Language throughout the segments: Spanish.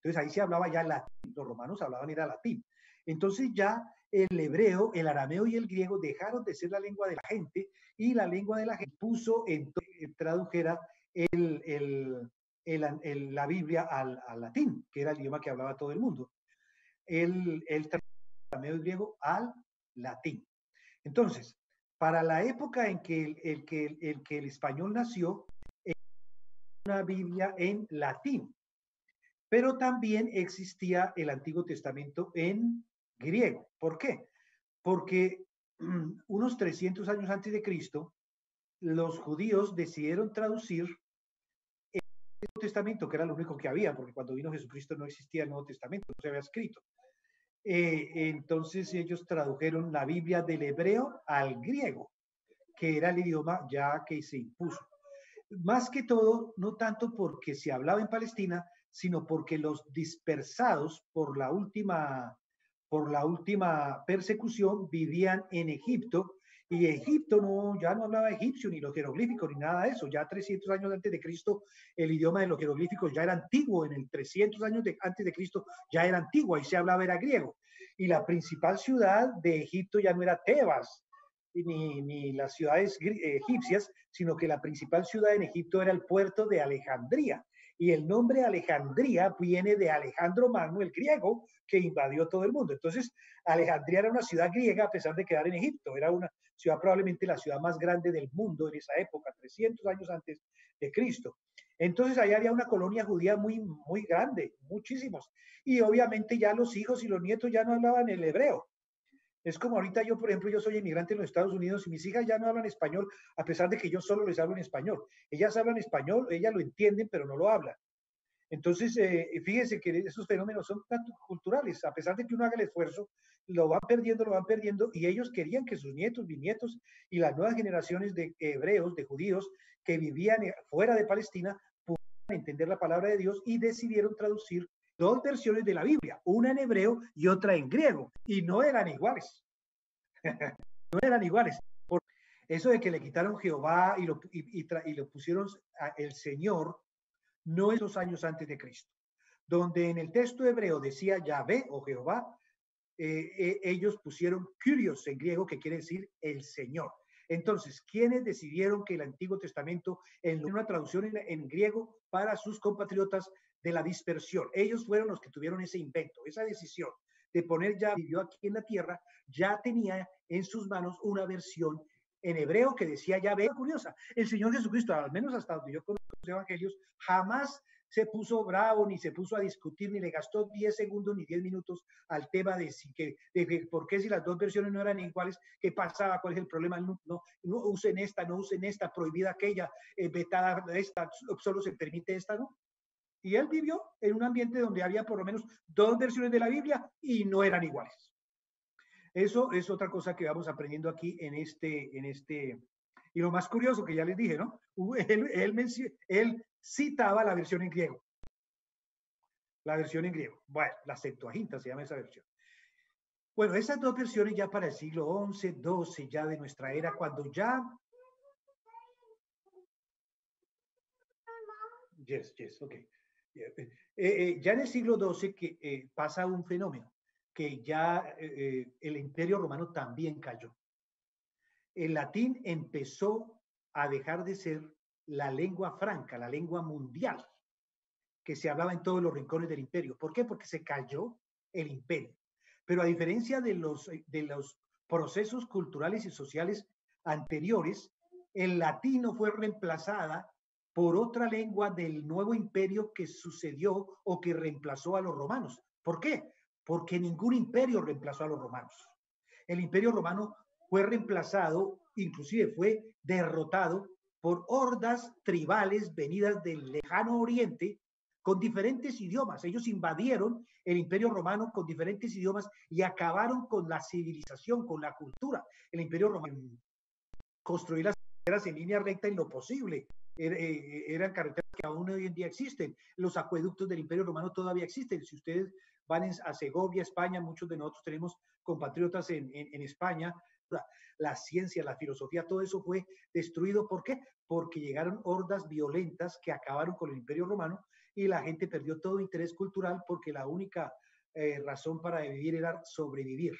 Entonces ahí se hablaba ya latín, los romanos hablaban era latín. Entonces ya el hebreo, el arameo y el griego dejaron de ser la lengua de la gente y la lengua de la gente puso tradujera la Biblia al latín, que era el idioma que hablaba todo el mundo. El arameo y griego al latín. Entonces, para la época en que el español nació, una Biblia en latín, pero también existía el Antiguo Testamento en griego. ¿Por qué? Porque unos 300 años antes de Cristo, los judíos decidieron traducir el Nuevo Testamento, que era lo único que había, porque cuando vino Jesucristo no existía el Nuevo Testamento, no se había escrito. Entonces ellos tradujeron la Biblia del hebreo al griego, que era el idioma ya que se impuso. Más que todo, no tanto porque se hablaba en Palestina, sino porque los dispersados por la última persecución vivían en Egipto, y Egipto ya no hablaba egipcio, ni los jeroglíficos, ni nada de eso. Ya 300 años antes de Cristo, el idioma de los jeroglíficos ya era antiguo. En el 300 años antes de Cristo ya era antiguo, ahí se hablaba era griego. Y la principal ciudad de Egipto ya no era Tebas, ni las ciudades egipcias, sino que la principal ciudad en Egipto era el puerto de Alejandría. Y el nombre Alejandría viene de Alejandro Magno, el griego, que invadió todo el mundo. Entonces, Alejandría era una ciudad griega a pesar de quedar en Egipto. Era una ciudad, probablemente la ciudad más grande del mundo en esa época, 300 años antes de Cristo. Entonces, allá había una colonia judía muy, muy grande, muchísimos. Y obviamente ya los hijos y los nietos ya no hablaban el hebreo. Es como ahorita yo, por ejemplo, yo soy inmigrante en los Estados Unidos y mis hijas ya no hablan español, a pesar de que yo solo les hablo en español. Ellas hablan español, ellas lo entienden, pero no lo hablan. Entonces, fíjense que esos fenómenos son tanto culturales, a pesar de que uno haga el esfuerzo, lo van perdiendo, y ellos querían que sus nietos, bisnietos y las nuevas generaciones de hebreos, de judíos que vivían fuera de Palestina, pudieran entender la palabra de Dios y decidieron traducir dos versiones de la Biblia, una en hebreo y otra en griego, y no eran iguales. No eran iguales. Por eso de que le quitaron Jehová y lo pusieron el Señor, no es los años antes de Cristo. Donde en el texto hebreo decía Yahvé o Jehová, ellos pusieron Kyrios en griego, que quiere decir el Señor. Entonces, ¿quiénes decidieron que el Antiguo Testamento en una traducción en griego para sus compatriotas de la dispersión? Ellos fueron los que tuvieron ese invento, esa decisión de poner ya, vivió aquí en la tierra, ya tenía en sus manos una versión en hebreo que decía Yahvé. Curiosa, el Señor Jesucristo, al menos hasta donde yo conozco los evangelios, jamás se puso bravo, ni se puso a discutir, ni le gastó 10 segundos ni 10 minutos al tema de por qué si las dos versiones no eran iguales, qué pasaba, cuál es el problema, no usen esta, no usen esta, prohibida aquella, vetada esta, solo se permite esta, ¿no? Y él vivió en un ambiente donde había por lo menos dos versiones de la Biblia y no eran iguales. Eso es otra cosa que vamos aprendiendo aquí en este. Y lo más curioso que ya les dije, ¿no? Él citaba la versión en griego. La versión en griego. Bueno, la Septuaginta se llama esa versión. Bueno, esas dos versiones ya para el siglo XI, XII, ya de nuestra era, cuando ya... Yes, ok. Ya en el siglo XII que pasa un fenómeno, que ya el Imperio Romano también cayó. El latín empezó a dejar de ser la lengua franca, la lengua mundial, que se hablaba en todos los rincones del imperio. ¿Por qué? Porque se cayó el imperio. Pero a diferencia de los procesos culturales y sociales anteriores, el latino fue reemplazada por otra lengua del nuevo imperio que sucedió o que reemplazó a los romanos. ¿Por qué? Porque ningún imperio reemplazó a los romanos. El imperio romano fue reemplazado, inclusive fue derrotado por hordas tribales venidas del lejano oriente con diferentes idiomas. Ellos invadieron el Imperio Romano con diferentes idiomas y acabaron con la civilización, con la cultura. El Imperio Romano construyó las carreteras en línea recta en lo posible. Eran carreteras que aún hoy en día existen. Los acueductos del Imperio Romano todavía existen. Si ustedes van a Segovia, España, muchos de nosotros tenemos compatriotas en España. La ciencia, la filosofía, todo eso fue destruido. ¿Por qué? Porque llegaron hordas violentas que acabaron con el Imperio Romano y la gente perdió todo interés cultural porque la única razón para vivir era sobrevivir.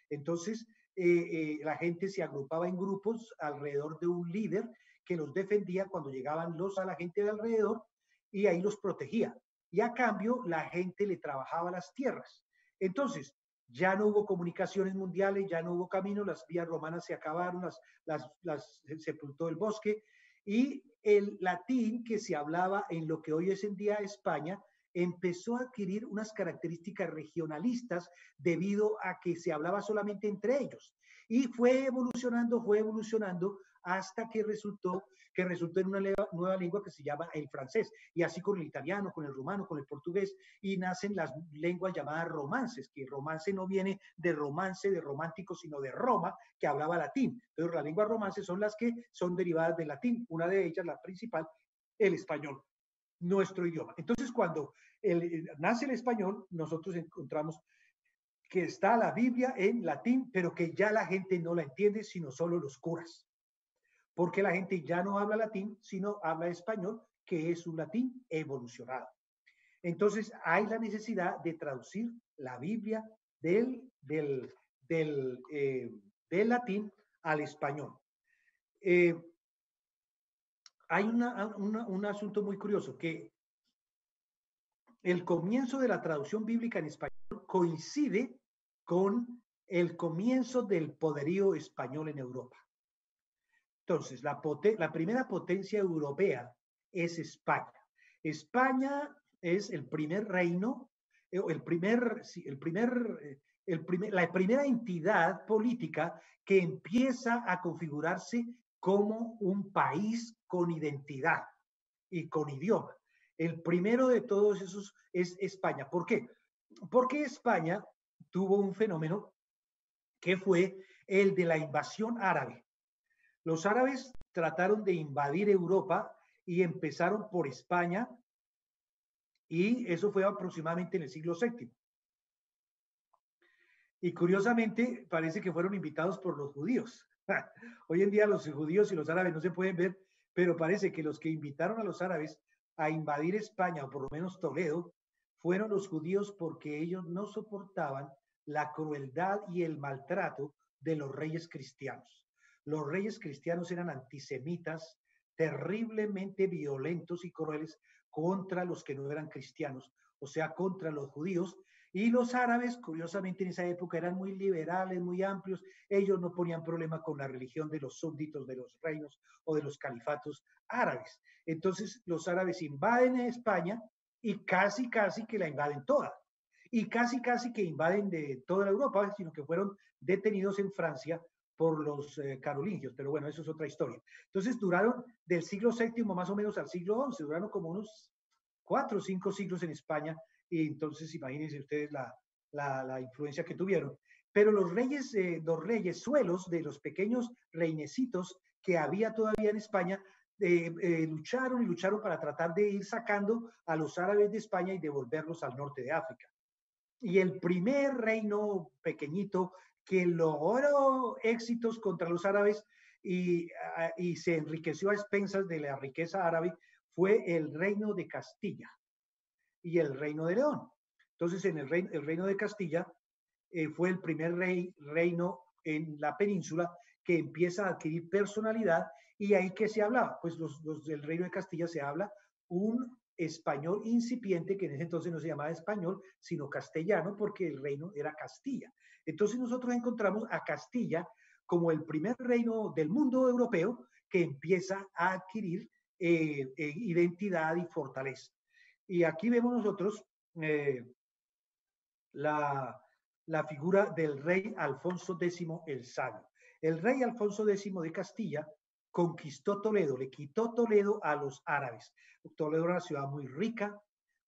Entonces, la gente se agrupaba en grupos alrededor de un líder que los defendía cuando llegaban a la gente de alrededor y ahí los protegía. Y a cambio, la gente le trabajaba las tierras. Entonces, ya no hubo comunicaciones mundiales, ya no hubo caminos, las vías romanas se acabaron, se sepultó el bosque y el latín que se hablaba en lo que hoy es en día España empezó a adquirir unas características regionalistas debido a que se hablaba solamente entre ellos. Y fue evolucionando hasta que resultó en una nueva lengua que se llama el francés, y así con el italiano, con el rumano, con el portugués, y nacen las lenguas llamadas romances, que romance no viene de romance, de romántico, sino de Roma, que hablaba latín. Entonces las lenguas romances son las que son derivadas del latín, una de ellas, la principal, el español, nuestro idioma. Entonces cuando nace el español, nosotros encontramos que está la Biblia en latín, pero que ya la gente no la entiende, sino solo los curas. Porque la gente ya no habla latín, sino habla español, que es un latín evolucionado. Entonces, hay la necesidad de traducir la Biblia del latín al español. Hay un asunto muy curioso, que el comienzo de la traducción bíblica en español coincide con el comienzo del poderío español en Europa. Entonces, la primera potencia europea es España. España es el primer reino, la primera entidad política que empieza a configurarse como un país con identidad y con idioma. El primero de todos esos es España. ¿Por qué? Porque España tuvo un fenómeno que fue el de la invasión árabe. Los árabes trataron de invadir Europa y empezaron por España, y eso fue aproximadamente en el siglo VII. Y curiosamente parece que fueron invitados por los judíos. Hoy en día los judíos y los árabes no se pueden ver, pero parece que los que invitaron a los árabes a invadir España, o por lo menos Toledo, fueron los judíos, porque ellos no soportaban la crueldad y el maltrato de los reyes cristianos. Los reyes cristianos eran antisemitas, terriblemente violentos y crueles contra los que no eran cristianos, o sea, contra los judíos. Y los árabes, curiosamente, en esa época eran muy liberales, muy amplios. Ellos no ponían problema con la religión de los súbditos de los reinos o de los califatos árabes. Entonces, los árabes invaden España y casi que la invaden toda. Y casi que invaden de toda Europa, sino que fueron detenidos en Francia por los carolingios, pero bueno, eso es otra historia. Entonces duraron del siglo VII más o menos al siglo XI, duraron como unos 4 o 5 siglos en España, y entonces imagínense ustedes la influencia que tuvieron. Pero los reyesuelos de los pequeños reinecitos que había todavía en España, lucharon para tratar de ir sacando a los árabes de España y devolverlos al norte de África. Y el primer reino pequeñito que logró éxitos contra los árabes y se enriqueció a expensas de la riqueza árabe fue el reino de Castilla y el reino de León. Entonces, el reino de Castilla fue el primer reino en la península que empieza a adquirir personalidad. Y ahí que se hablaba, pues los del reino de Castilla se habla un español incipiente, que en ese entonces no se llamaba español, sino castellano, porque el reino era Castilla. Entonces nosotros encontramos a Castilla como el primer reino del mundo europeo que empieza a adquirir identidad y fortaleza. Y aquí vemos nosotros la figura del rey Alfonso X el Sabio. El rey Alfonso X de Castilla conquistó Toledo, le quitó Toledo a los árabes. Toledo era una ciudad muy rica,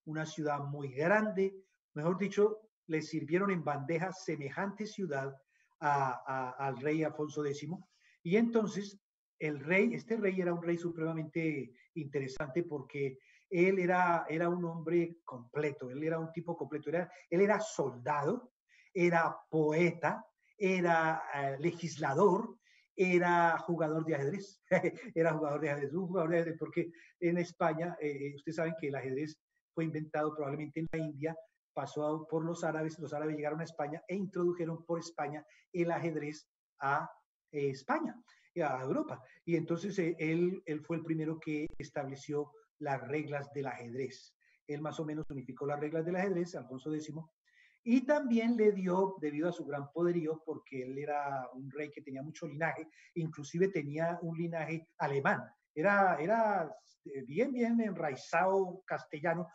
una ciudad muy grande, mejor dicho, le sirvieron en bandeja semejante ciudad al rey Alfonso X. Y entonces este rey era un rey supremamente interesante, porque él era un hombre completo, él era un tipo completo, él era soldado, era poeta, era legislador, era jugador de ajedrez, un jugador de ajedrez, porque en España, ustedes saben que el ajedrez fue inventado probablemente en la India, pasó por los árabes llegaron a España e introdujeron por España el ajedrez a España, a Europa. Y entonces él fue el primero que estableció las reglas del ajedrez. Él más o menos unificó las reglas del ajedrez, Alfonso X, y también le dio, debido a su gran poderío, porque él era un rey que tenía mucho linaje, inclusive tenía un linaje alemán, era bien enraizado castellano,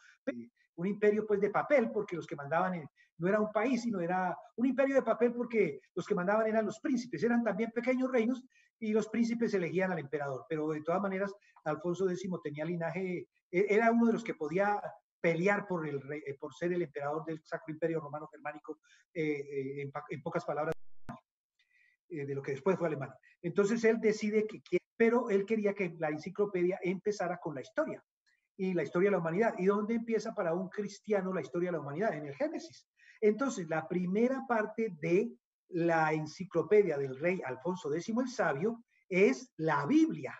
un imperio pues de papel, porque los que mandaban no era un país, sino era un imperio de papel, porque los que mandaban eran los príncipes, eran también pequeños reinos, y los príncipes elegían al emperador, pero de todas maneras Alfonso X tenía linaje, era uno de los que podía pelear por ser el emperador del Sacro Imperio Romano Germánico, en pocas palabras, de lo que después fue Alemania. Entonces él decide que quiere, pero él quería que la enciclopedia empezara con la historia, y la historia de la humanidad. ¿Y dónde empieza para un cristiano la historia de la humanidad? En el Génesis. Entonces, la primera parte de la enciclopedia del rey Alfonso X el Sabio es la Biblia.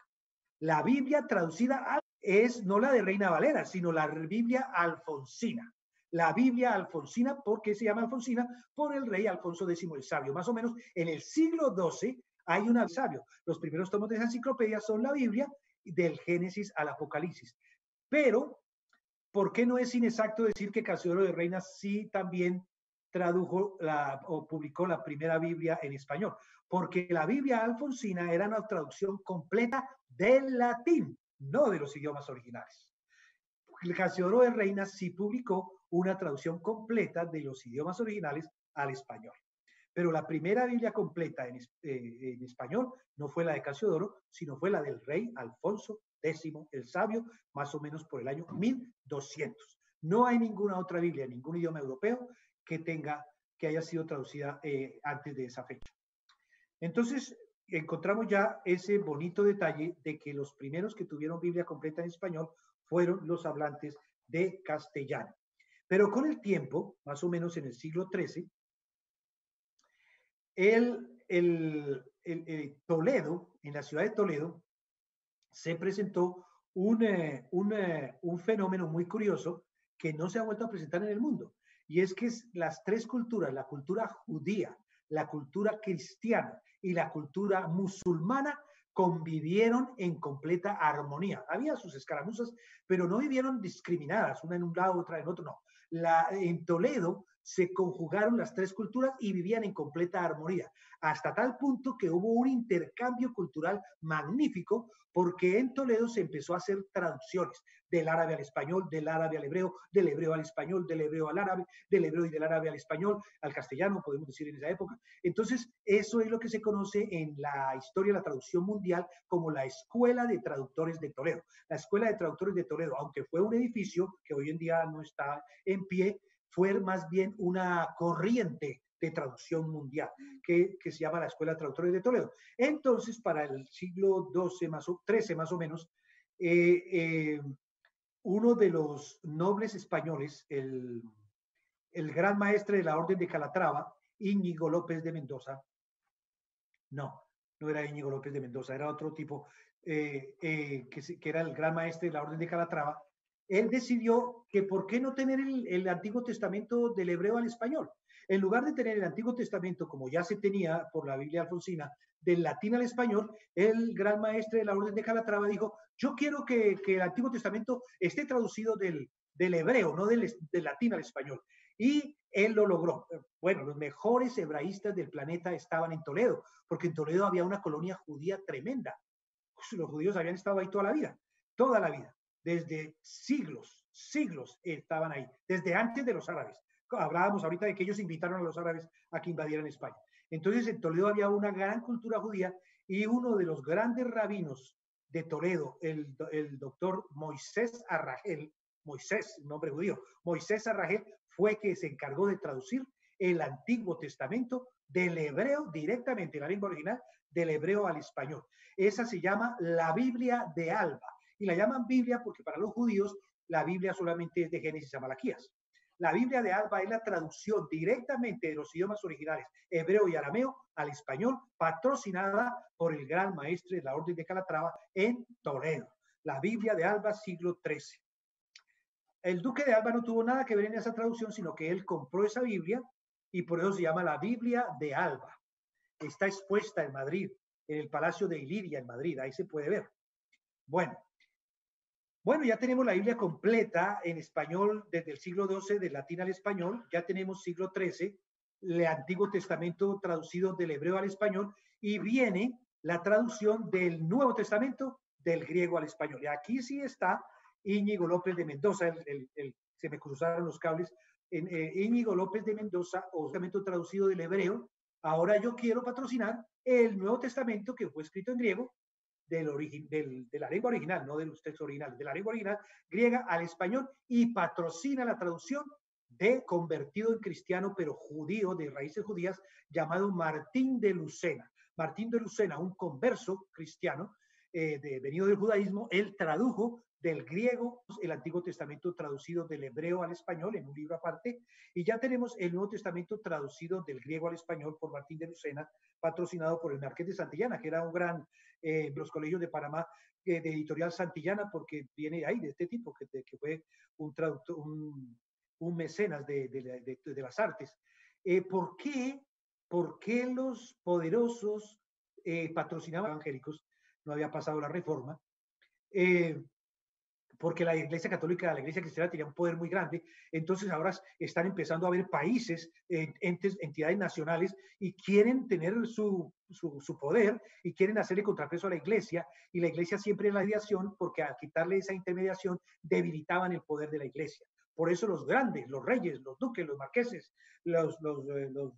La Biblia traducida es no la de Reina Valera, sino la Biblia alfonsina. La Biblia alfonsina, ¿por qué se llama alfonsina? Por el rey Alfonso X el Sabio. Más o menos en el siglo XII hay un sabio. Los primeros tomos de esa enciclopedia son la Biblia, del Génesis al Apocalipsis. Pero, ¿por qué no es inexacto decir que Casiodoro de Reina sí también tradujo o publicó la primera Biblia en español? Porque la Biblia alfonsina era una traducción completa del latín, no de los idiomas originales. Casiodoro de Reina sí publicó una traducción completa de los idiomas originales al español. Pero la primera Biblia completa en español no fue la de Casiodoro, sino fue la del rey Alfonso X el Sabio, más o menos por el año 1200. No hay ninguna otra Biblia en ningún idioma europeo que haya sido traducida antes de esa fecha. Entonces, encontramos ya ese bonito detalle de que los primeros que tuvieron Biblia completa en español fueron los hablantes de castellano. Pero con el tiempo, más o menos en el siglo XIII, Toledo, en la ciudad de Toledo, se presentó un fenómeno muy curioso que no se ha vuelto a presentar en el mundo. Y es que las tres culturas, la cultura judía, la cultura cristiana y la cultura musulmana, convivieron en completa armonía. Había sus escaramuzas, pero no vivieron discriminadas, una en un lado, otra en otro, no. En Toledo se conjugaron las tres culturas y vivían en completa armonía, hasta tal punto que hubo un intercambio cultural magnífico, porque en Toledo se empezó a hacer traducciones del árabe al español, del árabe al hebreo, del hebreo al español, del hebreo al árabe, del hebreo y del árabe al español, al castellano, podemos decir en esa época. Entonces, eso es lo que se conoce en la historia de la traducción mundial como la Escuela de Traductores de Toledo. La Escuela de Traductores de Toledo, aunque fue un edificio que hoy en día no está en pie, fue más bien una corriente de traducción mundial que se llama la Escuela de Traductores de Toledo. Entonces, para el siglo XIII más o menos, uno de los nobles españoles, el gran maestre de la Orden de Calatrava, Íñigo López de Mendoza, no era Íñigo López de Mendoza, era otro tipo, que era el gran maestre de la Orden de Calatrava. Él decidió que por qué no tener el Antiguo Testamento del hebreo al español. En lugar de tener el Antiguo Testamento, como ya se tenía por la Biblia alfonsina, del latín al español, el gran maestre de la Orden de Calatrava dijo, yo quiero que el Antiguo Testamento esté traducido del hebreo, no del latín al español. Y él lo logró. Bueno, los mejores hebraístas del planeta estaban en Toledo, porque en Toledo había una colonia judía tremenda. Los judíos habían estado ahí toda la vida, desde siglos estaban ahí, desde antes de los árabes. Hablábamos ahorita de que ellos invitaron a los árabes a que invadieran España. Entonces en Toledo había una gran cultura judía, y uno de los grandes rabinos de Toledo, el doctor Moisés Arragel, Moisés, nombre judío, Moisés Arragel, fue que se encargó de traducir el Antiguo Testamento del hebreo directamente, la lengua original, del hebreo al español. Esa se llama la Biblia de Alba, y la llaman Biblia porque para los judíos la Biblia solamente es de Génesis a Malaquías. La Biblia de Alba es la traducción directamente de los idiomas originales, hebreo y arameo, al español, patrocinada por el gran maestre de la Orden de Calatrava en Toledo. La Biblia de Alba, siglo XIII. El duque de Alba no tuvo nada que ver en esa traducción, sino que él compró esa Biblia y por eso se llama la Biblia de Alba. Está expuesta en Madrid, en el Palacio de Iliria en Madrid, ahí se puede ver. Bueno, ya tenemos la Biblia completa en español desde el siglo XII, del latín al español, ya tenemos siglo XIII, el Antiguo Testamento traducido del hebreo al español, y viene la traducción del Nuevo Testamento del griego al español. Y aquí sí está Íñigo López de Mendoza, se me cruzaron los cables, Íñigo López de Mendoza, o Testamento traducido del hebreo. Ahora yo quiero patrocinar el Nuevo Testamento que fue escrito en griego, de la lengua original, no de los textos originales, de la lengua original griega al español, y patrocina la traducción de convertido en cristiano, pero judío, de raíces judías, llamado Martín de Lucena. Martín de Lucena, un converso cristiano venido del judaísmo, él tradujo del griego el Antiguo Testamento traducido del hebreo al español en un libro aparte, y ya tenemos el Nuevo Testamento traducido del griego al español por Martín de Lucena, patrocinado por el Marqués de Santillana, que era un gran los colegios de Panamá, de Editorial Santillana, porque viene ahí de este tipo, que fue un traductor, un mecenas de las artes. ¿Por qué los poderosos patrocinaban evangélicos? No había pasado la reforma. Porque la Iglesia Católica, la Iglesia Cristiana tenía un poder muy grande, entonces ahora están empezando a haber países, entidades nacionales, y quieren tener su poder y quieren hacerle contrapeso a la Iglesia, y la Iglesia siempre en la mediación, porque al quitarle esa intermediación debilitaban el poder de la Iglesia. Por eso los grandes, los reyes, los duques, los marqueses, los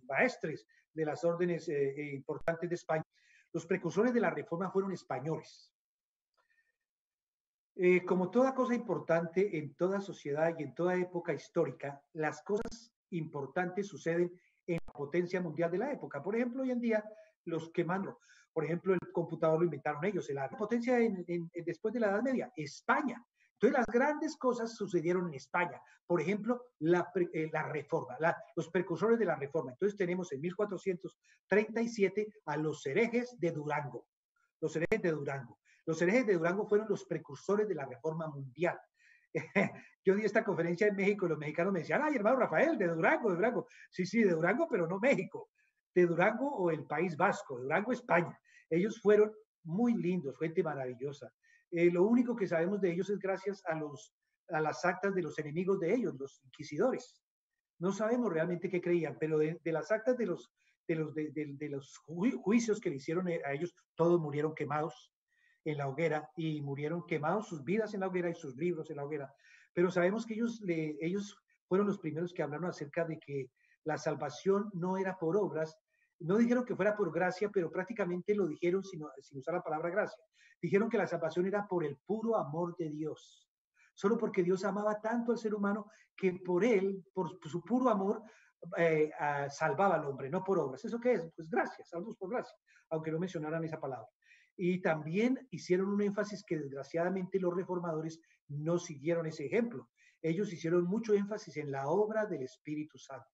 maestres de las órdenes importantes de España, los precursores de la Reforma fueron españoles. Como toda cosa importante en toda sociedad y en toda época histórica, las cosas importantes suceden en la potencia mundial de la época. Por ejemplo, hoy en día los que mandan, por ejemplo, el computador lo inventaron ellos, la potencia después de la Edad Media, España. Entonces las grandes cosas sucedieron en España. Por ejemplo, la Reforma, los precursores de la Reforma. Entonces tenemos en 1437 a los herejes de Durango. Los herejes de Durango. Los herejes de Durango fueron los precursores de la Reforma mundial. Yo di esta conferencia en México y los mexicanos me decían, ay, hermano Rafael, de Durango, de Durango. Sí, de Durango, pero no México. De Durango o el País Vasco, de Durango, España. Ellos fueron muy lindos, gente maravillosa. Lo único que sabemos de ellos es gracias a las actas de los enemigos de ellos, los inquisidores. No sabemos realmente qué creían, pero de las actas de los juicios que le hicieron a ellos, todos murieron quemados en la hoguera, y murieron quemados sus vidas en la hoguera y sus libros en la hoguera. Pero sabemos que ellos fueron los primeros que hablaron acerca de que la salvación no era por obras. No dijeron que fuera por gracia, pero prácticamente lo dijeron sin usar la palabra gracia. Dijeron que la salvación era por el puro amor de Dios. Solo porque Dios amaba tanto al ser humano que por él, por su puro amor, salvaba al hombre, no por obras. ¿Eso qué es? Pues gracia, salvos por gracia, aunque no mencionaran esa palabra. Y también hicieron un énfasis que desgraciadamente los reformadores no siguieron ese ejemplo. Ellos hicieron mucho énfasis en la obra del Espíritu Santo.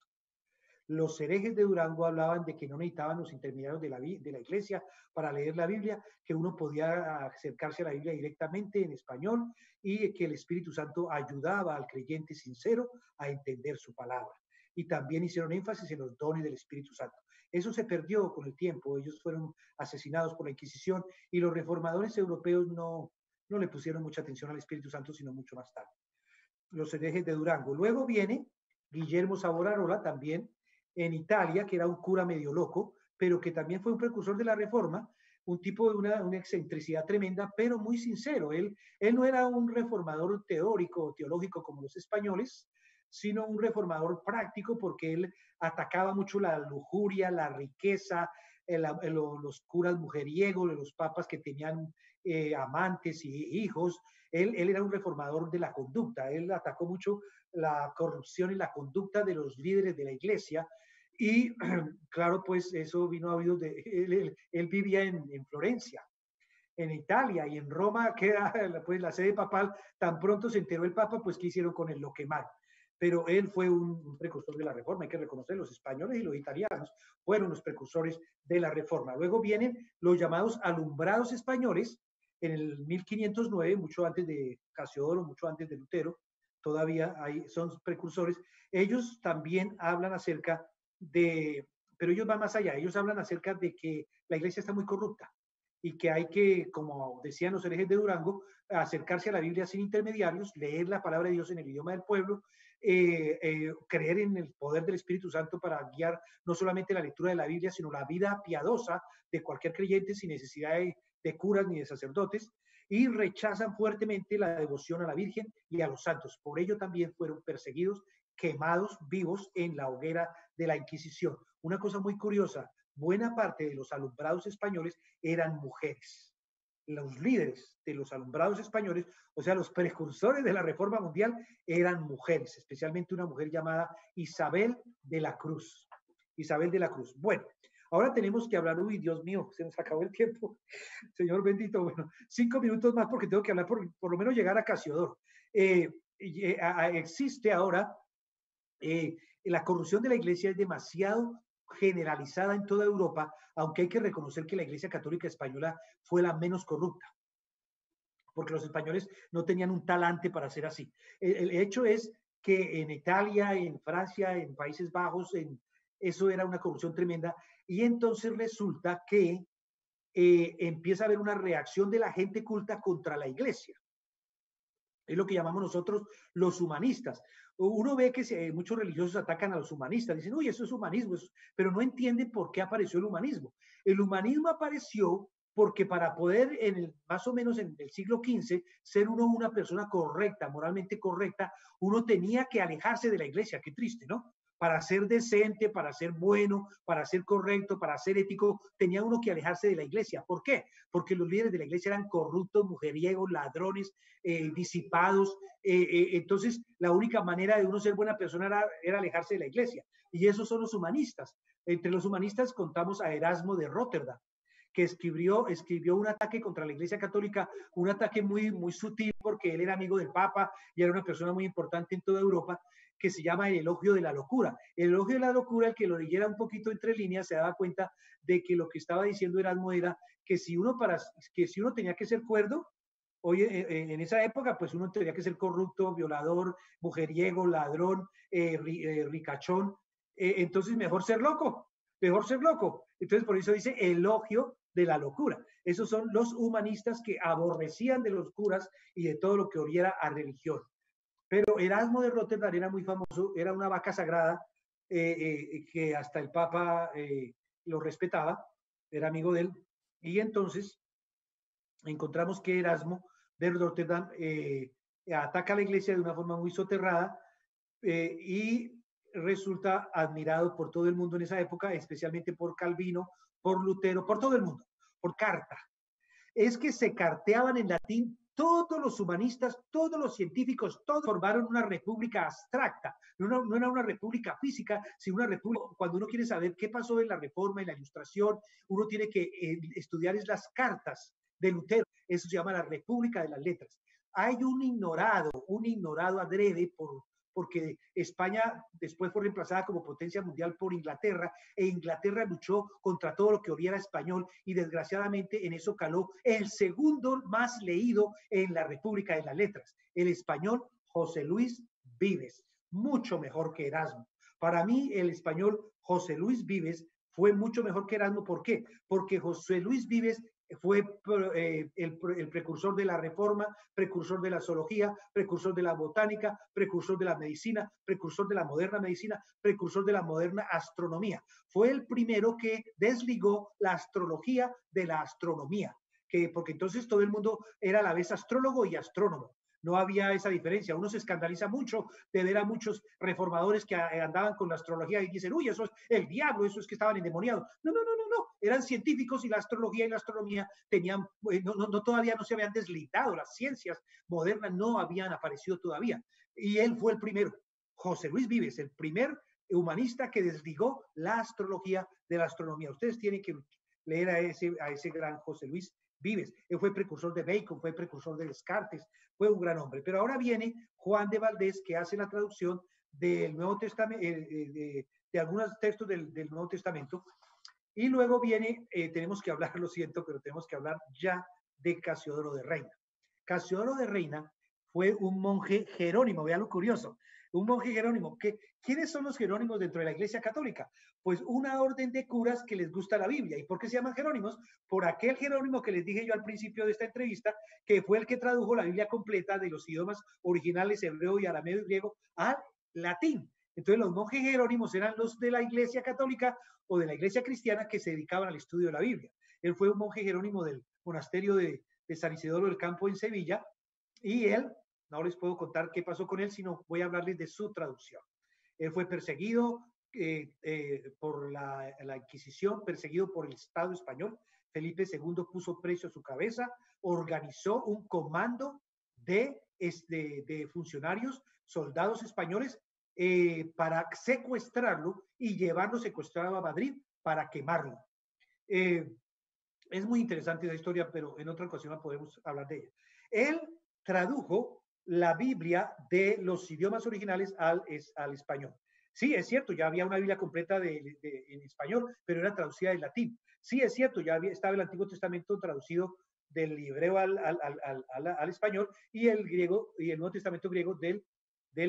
Los herejes de Durango hablaban de que no necesitaban los intermediarios de la iglesia para leer la Biblia, que uno podía acercarse a la Biblia directamente en español, y que el Espíritu Santo ayudaba al creyente sincero a entender su palabra. Y también hicieron énfasis en los dones del Espíritu Santo. Eso se perdió con el tiempo. Ellos fueron asesinados por la Inquisición, y los reformadores europeos no le pusieron mucha atención al Espíritu Santo, sino mucho más tarde. Los herejes de Durango. Luego viene Guillermo Savonarola, también en Italia, que era un cura medio loco, pero que también fue un precursor de la Reforma, un tipo de una excentricidad tremenda, pero muy sincero. Él no era un reformador teórico o teológico como los españoles, sino un reformador práctico, porque él atacaba mucho la lujuria, la riqueza, los curas mujeriegos, los papas que tenían amantes y hijos. Él era un reformador de la conducta. Él atacó mucho la corrupción y la conducta de los líderes de la iglesia. Y claro, pues eso vino a oídos de él vivía en Florencia, en Italia, y en Roma queda pues la sede papal. Tan pronto se enteró el papa, pues ¿qué hicieron con él? Lo quemaron. Pero él fue un precursor de la Reforma, hay que reconocer. Los españoles y los italianos fueron los precursores de la Reforma. Luego vienen los llamados alumbrados españoles en el 1509, mucho antes de Casiodoro, mucho antes de Lutero, todavía son precursores. Ellos también hablan acerca de, pero ellos van más allá, ellos hablan acerca de que la iglesia está muy corrupta y que hay que, como decían los herejes de Durango, acercarse a la Biblia sin intermediarios, leer la palabra de Dios en el idioma del pueblo, creer en el poder del Espíritu Santo para guiar no solamente la lectura de la Biblia, sino la vida piadosa de cualquier creyente sin necesidad de curas ni de sacerdotes, y rechazan fuertemente la devoción a la Virgen y a los santos. Por ello también fueron perseguidos, quemados vivos en la hoguera de la Inquisición. Una cosa muy curiosa, buena parte de los alumbrados españoles eran mujeres. Los líderes de los alumbrados españoles, o sea, los precursores de la Reforma Mundial, eran mujeres, especialmente una mujer llamada Isabel de la Cruz. Isabel de la Cruz. Bueno, ahora tenemos que hablar, uy, Dios mío, se nos acabó el tiempo. Señor bendito, bueno, 5 minutos más porque tengo que hablar por lo menos llegar a Casiodoro. Existe ahora, la corrupción de la iglesia es demasiado generalizada en toda Europa, aunque hay que reconocer que la Iglesia Católica Española fue la menos corrupta, porque los españoles no tenían un talante para ser así. El hecho es que en Italia, en Francia, en Países Bajos, eso era una corrupción tremenda, y entonces resulta que empieza a haber una reacción de la gente culta contra la iglesia. Es lo que llamamos nosotros los humanistas. Uno ve que muchos religiosos atacan a los humanistas, dicen, uy, eso es humanismo, pero no entienden por qué apareció el humanismo. El humanismo apareció porque para poder, más o menos en el siglo XV, ser uno una persona correcta, moralmente correcta, uno tenía que alejarse de la iglesia. Qué triste, ¿no? Para ser decente, para ser bueno, para ser correcto, para ser ético, tenía uno que alejarse de la iglesia. ¿Por qué? Porque los líderes de la iglesia eran corruptos, mujeriegos, ladrones, disipados. Entonces, la única manera de uno ser buena persona era alejarse de la iglesia. Y esos son los humanistas. Entre los humanistas contamos a Erasmo de Rotterdam, que escribió un ataque contra la Iglesia Católica, un ataque muy, muy sutil porque él era amigo del Papa y era una persona muy importante en toda Europa, que se llama El elogio de la locura. El elogio de la locura, el que lo leyera un poquito entre líneas, se daba cuenta de que lo que estaba diciendo Erasmo era que si uno tenía que ser cuerdo, oye, en esa época, pues uno tenía que ser corrupto, violador, mujeriego, ladrón, ricachón, entonces mejor ser loco, mejor ser loco. Entonces por eso dice elogio de la locura. Esos son los humanistas que aborrecían de los curas y de todo lo que oliera a religión. Pero Erasmo de Rotterdam era muy famoso, era una vaca sagrada que hasta el Papa lo respetaba, era amigo de él, y entonces encontramos que Erasmo de Rotterdam ataca a la iglesia de una forma muy soterrada y resulta admirado por todo el mundo en esa época, especialmente por Calvino, por Lutero, por todo el mundo, por Carta. Es que se carteaban en latín todos los humanistas, todos los científicos, todos formaron una república abstracta, no era una república física, sino una república. Cuando uno quiere saber qué pasó en la Reforma, en la Ilustración, uno tiene que estudiar las cartas de Lutero. Eso se llama la República de las Letras. Hay un ignorado adrede porque España después fue reemplazada como potencia mundial por Inglaterra, e Inglaterra luchó contra todo lo que oliera español, y desgraciadamente en eso caló el segundo más leído en la República de las Letras, el español José Luis Vives, mucho mejor que Erasmo. Para mí el español José Luis Vives fue mucho mejor que Erasmo. ¿Por qué? Porque José Luis Vives fue el precursor de la reforma, precursor de la zoología, precursor de la botánica, precursor de la medicina, precursor de la moderna medicina, precursor de la moderna astronomía. Fue el primero que desligó la astrología de la astronomía, porque entonces todo el mundo era a la vez astrólogo y astrónomo. No había esa diferencia. Uno se escandaliza mucho de ver a muchos reformadores que andaban con la astrología y dicen, uy, eso es el diablo, eso es que estaban endemoniados. No, eran científicos, y la astrología y la astronomía tenían, todavía no se habían deslindado, las ciencias modernas no habían aparecido todavía. Y él fue el primero, José Luis Vives, el primer humanista que desligó la astrología de la astronomía. Ustedes tienen que leer a ese gran José Luis Vives. Él fue precursor de Bacon, fue precursor de Descartes, fue un gran hombre. Pero ahora viene Juan de Valdés, que hace la traducción del Nuevo Testamento, de algunos textos del Nuevo Testamento. Y luego viene, tenemos que hablar, lo siento, pero tenemos que hablar ya de Casiodoro de Reina. Casiodoro de Reina fue un monje jerónimo. Vea lo curioso, un monje jerónimo. ¿Quiénes son los jerónimos dentro de la Iglesia Católica? Pues una orden de curas que les gusta la Biblia. ¿Y por qué se llaman jerónimos? Por aquel jerónimo que les dije yo al principio de esta entrevista, que fue el que tradujo la Biblia completa de los idiomas originales hebreo y arameo y griego al latín. Entonces los monjes jerónimos eran los de la Iglesia Católica o de la Iglesia Cristiana que se dedicaban al estudio de la Biblia. Él fue un monje jerónimo del monasterio de San Isidoro del Campo en Sevilla, y él, no les puedo contar qué pasó con él, sino voy a hablarles de su traducción. Él fue perseguido por la Inquisición, perseguido por el Estado español. Felipe II puso precio a su cabeza, organizó un comando de funcionarios, soldados españoles, para secuestrarlo y llevarlo secuestrado a Madrid para quemarlo. Es muy interesante esa historia, pero en otra ocasión podemos hablar de ella. Él tradujo la Biblia de los idiomas originales al español. Sí, es cierto, ya había una Biblia completa en español, pero era traducida del latín. Sí, es cierto, estaba el Antiguo Testamento traducido del hebreo al español, y el griego y el Nuevo Testamento griego del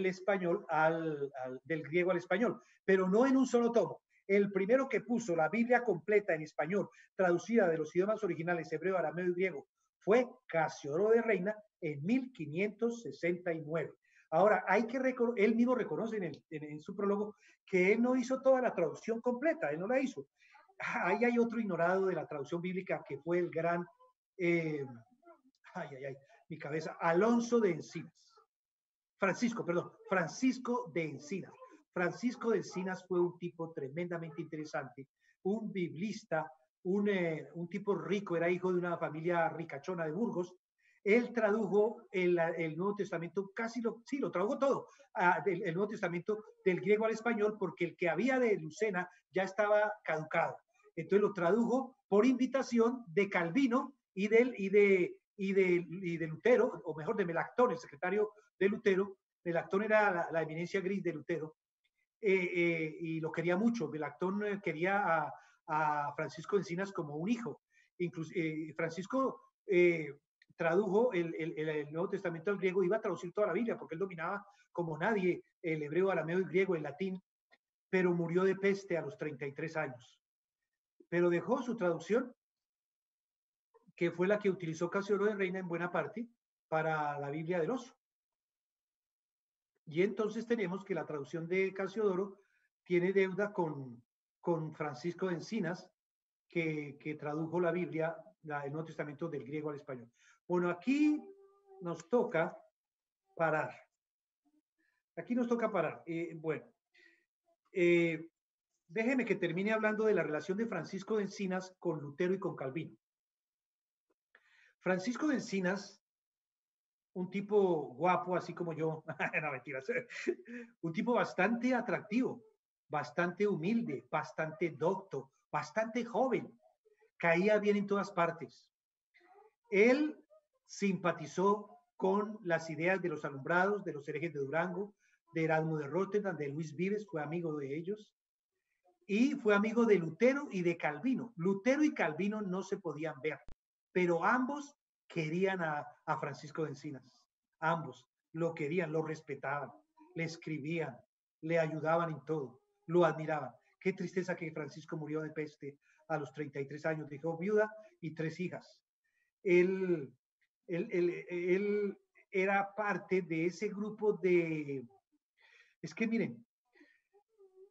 español del griego al español, pero no en un solo tomo. El primero que puso la Biblia completa en español, traducida de los idiomas originales hebreo, arameo y griego, fue Casiodoro de Reina en 1569. Ahora, él mismo reconoce en su prólogo que él no hizo toda la traducción completa, él no la hizo. Ahí hay otro ignorado de la traducción bíblica que fue el gran, mi cabeza, Alonso de Encinas. Francisco de Encinas. Francisco de Encinas fue un tipo tremendamente interesante, un biblista, un tipo rico, era hijo de una familia ricachona de Burgos. Él tradujo el Nuevo Testamento, lo tradujo todo, el Nuevo Testamento del griego al español, porque el que había de Lucena ya estaba caducado. Entonces lo tradujo por invitación de Calvino y de Lutero, o mejor, de Melactón, el secretario de Lutero. Melactón era la eminencia gris de Lutero, y lo quería mucho. Melactón quería a Francisco de Encinas como un hijo. Incluso Francisco tradujo el Nuevo Testamento al griego, iba a traducir toda la Biblia porque él dominaba como nadie el hebreo, arameo y griego, el latín, pero murió de peste a los 33 años. Pero dejó su traducción, que fue la que utilizó Casiodoro de Reina en buena parte para la Biblia del Oso. Y entonces tenemos que la traducción de Casiodoro tiene deuda con Francisco de Encinas, que tradujo la Biblia, el Nuevo Testamento del griego al español. Bueno, aquí nos toca parar. Déjeme que termine hablando de la relación de Francisco de Encinas con Lutero y con Calvino. Francisco de Encinas, un tipo guapo, así como yo, no, mentiras, un tipo bastante atractivo, bastante humilde, bastante docto, bastante joven, caía bien en todas partes. Él simpatizó con las ideas de los alumbrados, de los herejes de Durango, de Erasmo de Róterdam, de Luis Vives, fue amigo de ellos, y fue amigo de Lutero y de Calvino. Lutero y Calvino no se podían ver, pero ambos querían a Francisco de Encinas. Ambos lo querían, lo respetaban, le escribían, le ayudaban en todo, lo admiraban. Qué tristeza que Francisco murió de peste a los 33 años, dejó viuda y 3 hijas. Él era parte de ese grupo de... Es que miren,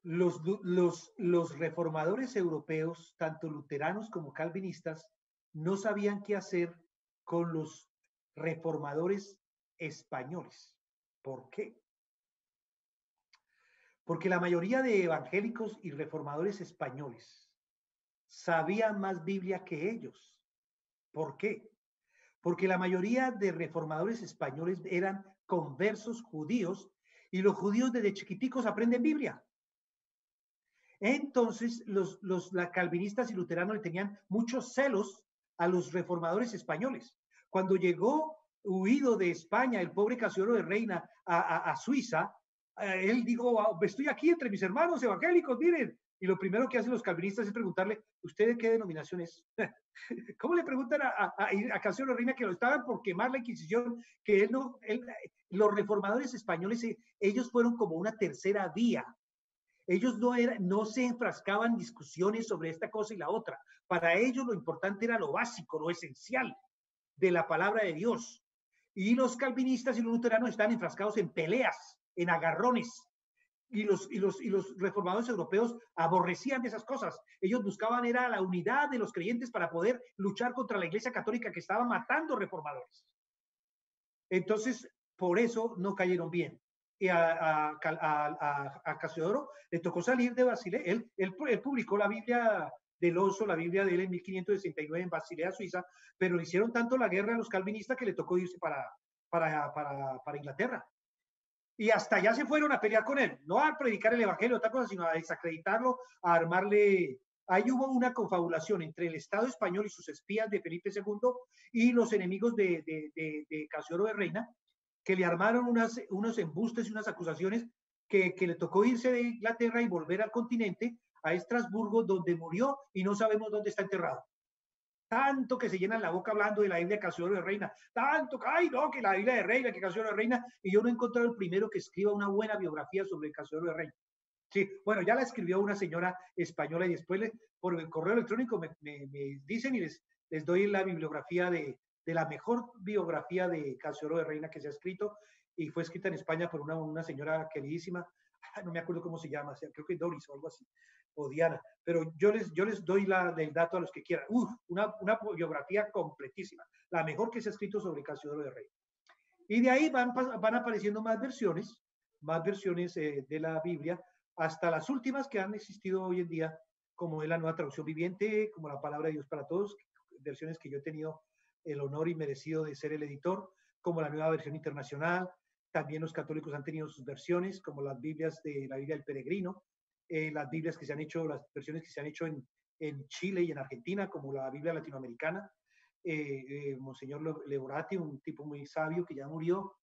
los reformadores europeos, tanto luteranos como calvinistas, no sabían qué hacer con los reformadores españoles. ¿Por qué? Porque la mayoría de evangélicos y reformadores españoles sabían más Biblia que ellos. ¿Por qué? Porque la mayoría de reformadores españoles eran conversos judíos, y los judíos desde chiquiticos aprenden Biblia. Entonces, los calvinistas y luteranos le tenían muchos celos a los reformadores españoles. Cuando llegó huido de España el pobre Casiodoro de Reina a Suiza, él dijo, estoy aquí entre mis hermanos evangélicos, miren, Y lo primero que hacen los calvinistas es preguntarle, ¿usted de qué denominación es? ¿Cómo le preguntan a Casiodoro Reina que lo estaban por quemar la Inquisición? Que los reformadores españoles, ellos fueron como una tercera vía. Ellos no se enfrascaban en discusiones sobre esta cosa y la otra. Para ellos lo importante era lo básico, lo esencial de la palabra de Dios. Y los calvinistas y los luteranos están enfrascados en peleas, en agarrones. Y los reformadores europeos aborrecían de esas cosas. Ellos buscaban era la unidad de los creyentes para poder luchar contra la Iglesia Católica que estaba matando reformadores. Entonces, por eso no cayeron bien. Y a Casiodoro le tocó salir de Basilea. Él publicó la Biblia del Oso, la Biblia de él en 1569 en Basilea, Suiza, pero le hicieron tanto la guerra a los calvinistas que le tocó irse para Inglaterra. Y hasta allá se fueron a pelear con él, no a predicar el evangelio, otra cosa, sino a desacreditarlo, a armarle. Ahí hubo una confabulación entre el Estado español y sus espías de Felipe II y los enemigos de Casiodoro de Reina, que le armaron unos embustes y unas acusaciones que le tocó irse de Inglaterra y volver al continente, a Estrasburgo, donde murió y no sabemos dónde está enterrado. Tanto que se llenan la boca hablando de la Biblia de Casiodoro de Reina, tanto que, ay no, que la Biblia de Reina, que Casiodoro de Reina, y yo no he encontrado el primero que escriba una buena biografía sobre Casiodoro de Reina. Sí, bueno, ya la escribió una señora española y después por el correo electrónico me dicen y les doy la bibliografía de la mejor biografía de Casiodoro de Reina que se ha escrito, y fue escrita en España por una señora queridísima, no me acuerdo cómo se llama, creo que Doris o algo así, o Diana, pero yo les doy el dato a los que quieran. Una biografía completísima, la mejor que se ha escrito sobre Casiodoro de Reina. Y de ahí van apareciendo más versiones de la Biblia, hasta las últimas que han existido hoy en día, como es la Nueva Traducción Viviente, como la Palabra de Dios para Todos, versiones que yo he tenido el honor y merecido de ser el editor, como la Nueva Versión Internacional. También los católicos han tenido sus versiones, como las Biblias de la Biblia del Peregrino, las Biblias que se han hecho, las versiones que se han hecho en Chile y en Argentina, como la Biblia latinoamericana. Monseñor Leborati, un tipo muy sabio que ya murió.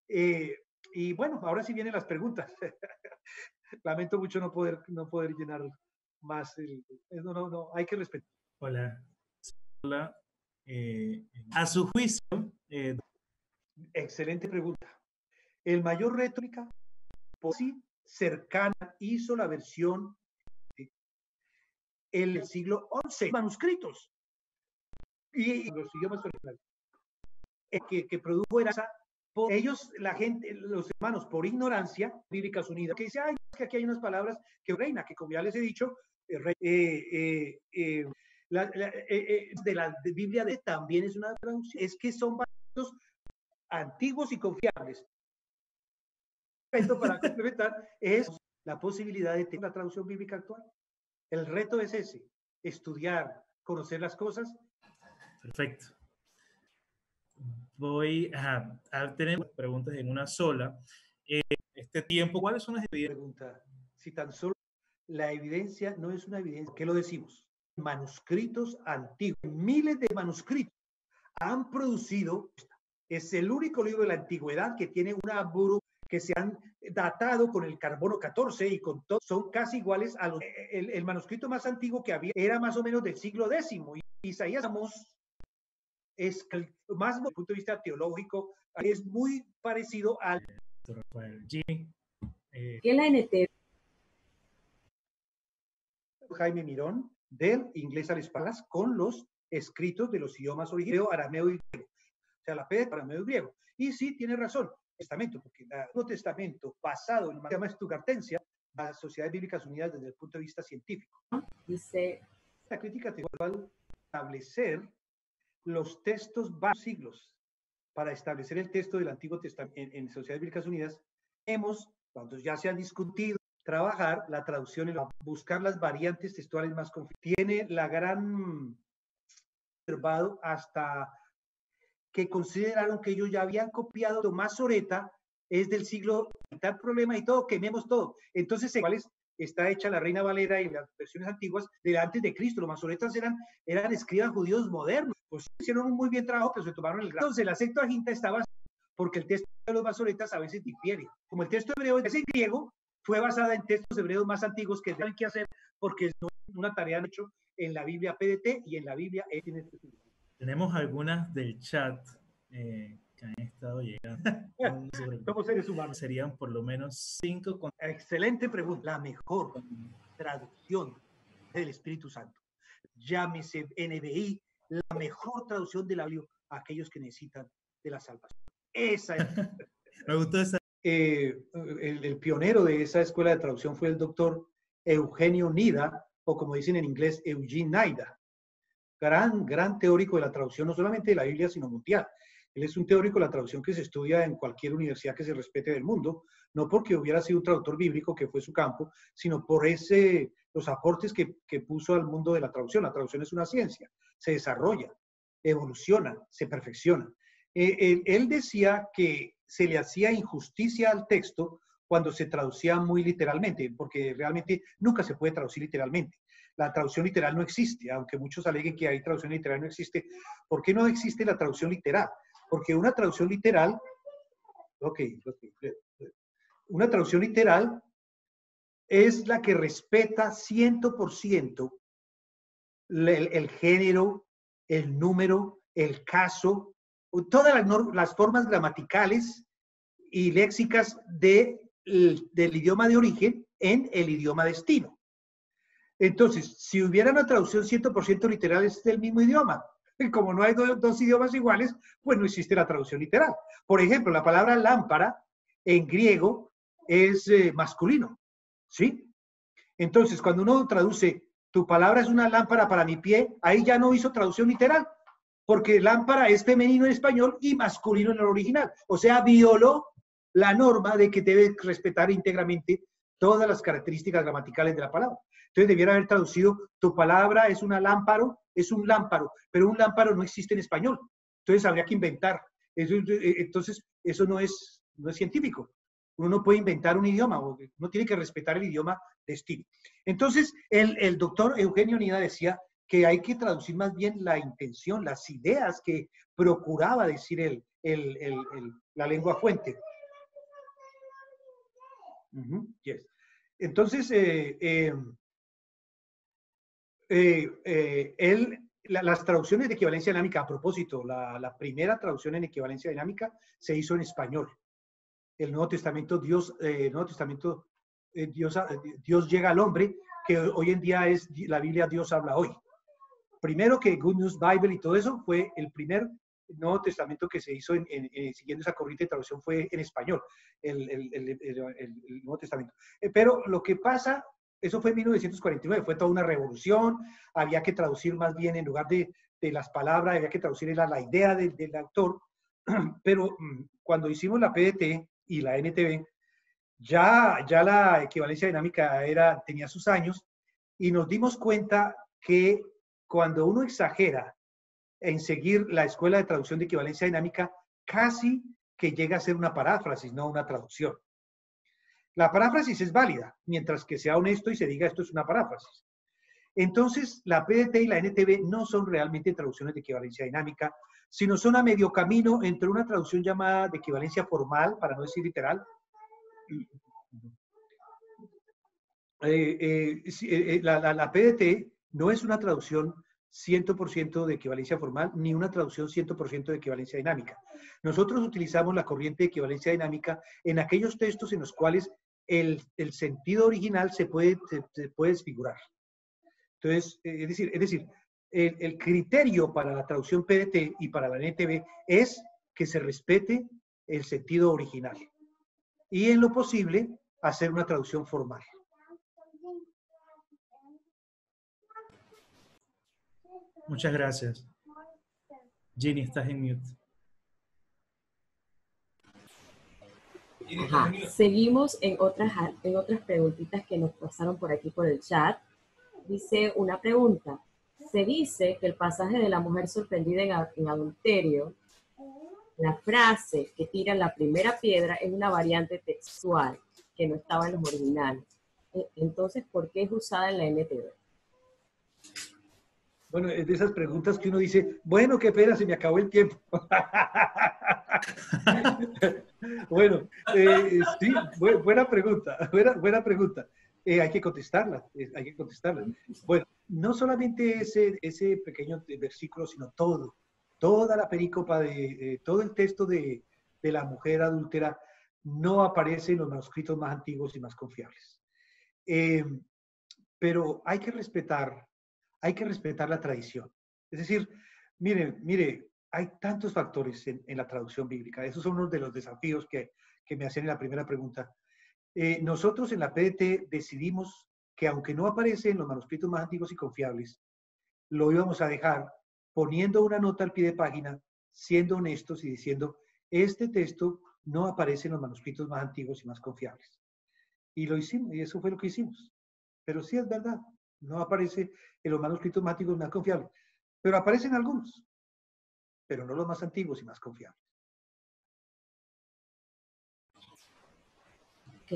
Y bueno, ahora sí vienen las preguntas. Lamento mucho no poder llenar más. No, hay que respetar. Hola. A su juicio. Excelente pregunta. El mayor rétorica cercana hizo la versión el siglo XI, manuscritos y los idiomas originales que produjo era por ellos, la gente, los hermanos, por ignorancia, Bíblicas Unidas, que dice, ay, es que aquí hay unas palabras que reina, que como ya les he dicho, de la Biblia también es una traducción, es que son manuscritos antiguos y confiables. Esto para complementar es la posibilidad de tener la traducción bíblica actual. El reto es ese, estudiar, conocer las cosas. Perfecto. Voy a tener preguntas en una sola. Este tiempo, ¿cuáles son las evidencias? Pregunta, si tan solo la evidencia no es una evidencia, ¿qué lo decimos? Manuscritos antiguos, miles de manuscritos han producido, es el único libro de la antigüedad que tiene una burú que se han datado con el carbono 14 y con todo, son casi iguales a los, el manuscrito más antiguo que había era más o menos del siglo X, y Isaías es más desde el punto de vista teológico, es muy parecido al Jimmy, ¿Qué la NT? Jaime Mirón, del inglés al español, con los escritos de los idiomas originarios, arameo y griego. O sea, la P de arameo y griego. Y sí, tiene razón, testamento, porque el Nuevo Testamento, basado en lo que se llama Stuttgartensia, las Sociedades Bíblicas Unidas desde el punto de vista científico. Dice, la crítica textual establecer los textos varios siglos. Para establecer el texto del Antiguo Testamento en Sociedades Bíblicas Unidas, cuando ya se ha discutido, trabajar la traducción, buscar las variantes textuales más confiables. Tiene la gran observado hasta que consideraron que ellos ya habían copiado Tomás Oreta, es del siglo, tal problema y todo, quememos todo. Entonces, ¿cuáles? Está hecha la Reina Valera y las versiones antiguas de antes de Cristo. Los masoretas eran escribas judíos modernos. Pues hicieron un muy bien trabajo, pero se tomaron el grado. Entonces, la Septuaginta estaba porque el texto de los masoretas a veces difiere. Como el texto hebreo es en griego, fue basada en textos hebreos más antiguos que saben qué hacer, porque no es una tarea hecho en la Biblia PDT y en la Biblia NTV. Tenemos algunas del chat que han estado llegando. Somos seres humanos. Serían por lo menos 5. Excelente pregunta. La mejor traducción del Espíritu Santo. Llámese NBI, la mejor traducción de la Biblia a aquellos que necesitan de la salvación. Esa es. Me gustó esa. El pionero de esa escuela de traducción fue el doctor Eugenio Nida, o como dicen en inglés, Eugene Nida. Gran teórico de la traducción, no solamente de la Biblia, sino mundial. Él es un teórico de la traducción que se estudia en cualquier universidad que se respete del mundo, no porque hubiera sido un traductor bíblico, que fue su campo, sino por los aportes que puso al mundo de la traducción. La traducción es una ciencia, se desarrolla, evoluciona, se perfecciona. Él decía que se le hacía injusticia al texto cuando se traducía muy literalmente, porque realmente nunca se puede traducir literalmente. La traducción literal no existe, aunque muchos aleguen que hay traducción literal, no existe. ¿Por qué no existe la traducción literal? Porque una traducción literal, una traducción literal es la que respeta 100% el género, el número, el caso, todas las formas gramaticales y léxicas del idioma de origen en el idioma destino. Entonces, si hubiera una traducción 100% literal, es del mismo idioma. Y como no hay dos idiomas iguales, pues no existe la traducción literal. Por ejemplo, la palabra lámpara en griego es masculino, ¿sí? Entonces, cuando uno traduce, tu palabra es una lámpara para mi pie, ahí ya no hizo traducción literal, porque lámpara es femenino en español y masculino en el original. O sea, violó la norma de que debe respetar íntegramente todas las características gramaticales de la palabra. Entonces debiera haber traducido, tu palabra es una lámparo, es un lámparo, pero un lámparo no existe en español. Entonces habría que inventar. Entonces eso no es científico. Uno no puede inventar un idioma, uno tiene que respetar el idioma destino. Entonces el doctor Eugenio Nida decía que hay que traducir más bien la intención, las ideas que procuraba decir la lengua fuente. Yes. Entonces, las traducciones de equivalencia dinámica, a propósito, la primera traducción en equivalencia dinámica se hizo en español. El Nuevo Testamento, Dios llega al hombre, que hoy en día es la Biblia Dios habla hoy. Primero que Good News Bible y todo eso fue el primer Nuevo Testamento que se hizo siguiendo esa corriente de traducción fue en español, el Nuevo Testamento. Pero lo que pasa, eso fue en 1949, fue toda una revolución, había que traducir más bien en lugar de las palabras, había que traducir la idea del autor, pero cuando hicimos la PDT y la NTV, ya la equivalencia dinámica tenía sus años y nos dimos cuenta que cuando uno exagera en seguir la escuela de traducción de equivalencia dinámica, casi que llega a ser una paráfrasis, no una traducción. La paráfrasis es válida, mientras que sea honesto y se diga esto es una paráfrasis. Entonces, la PDT y la NTV no son realmente traducciones de equivalencia dinámica, sino son a medio camino entre una traducción llamada de equivalencia formal, para no decir literal. La PDT no es una traducción 100% de equivalencia formal, ni una traducción 100% de equivalencia dinámica. Nosotros utilizamos la corriente de equivalencia dinámica en aquellos textos en los cuales el sentido original se puede desfigurar. Entonces, es decir, el criterio para la traducción PDT y para la NTV es que se respete el sentido original. Y en lo posible, hacer una traducción formal. Muchas gracias. Ginny, estás en mute. Ajá. Seguimos en otras preguntitas que nos pasaron por aquí por el chat. Dice una pregunta. Se dice que el pasaje de la mujer sorprendida en adulterio, la frase que tira la primera piedra es una variante textual que no estaba en los originales. Entonces, ¿por qué es usada en la NTV? Bueno, es de esas preguntas que uno dice, bueno, qué pena, se me acabó el tiempo. Bueno, sí, buena pregunta, buena pregunta. Hay que contestarla, hay que contestarla. Bueno, no solamente ese pequeño versículo, sino toda la perícopa, todo el texto de la mujer adúltera no aparece en los manuscritos más antiguos y más confiables. Pero hay que respetar la tradición. Es decir, mire, hay tantos factores en la traducción bíblica. Esos son uno de los desafíos que me hacían en la primera pregunta. Nosotros en la PDT decidimos que aunque no aparece en los manuscritos más antiguos y confiables, lo íbamos a dejar poniendo una nota al pie de página, siendo honestos y diciendo, este texto no aparece en los manuscritos más antiguos y más confiables. Y lo hicimos, y eso fue lo que hicimos. Pero sí es verdad, no aparece en los manuscritos más antiguos y más confiables, pero aparecen algunos, pero no los más antiguos y más confiables. Ok,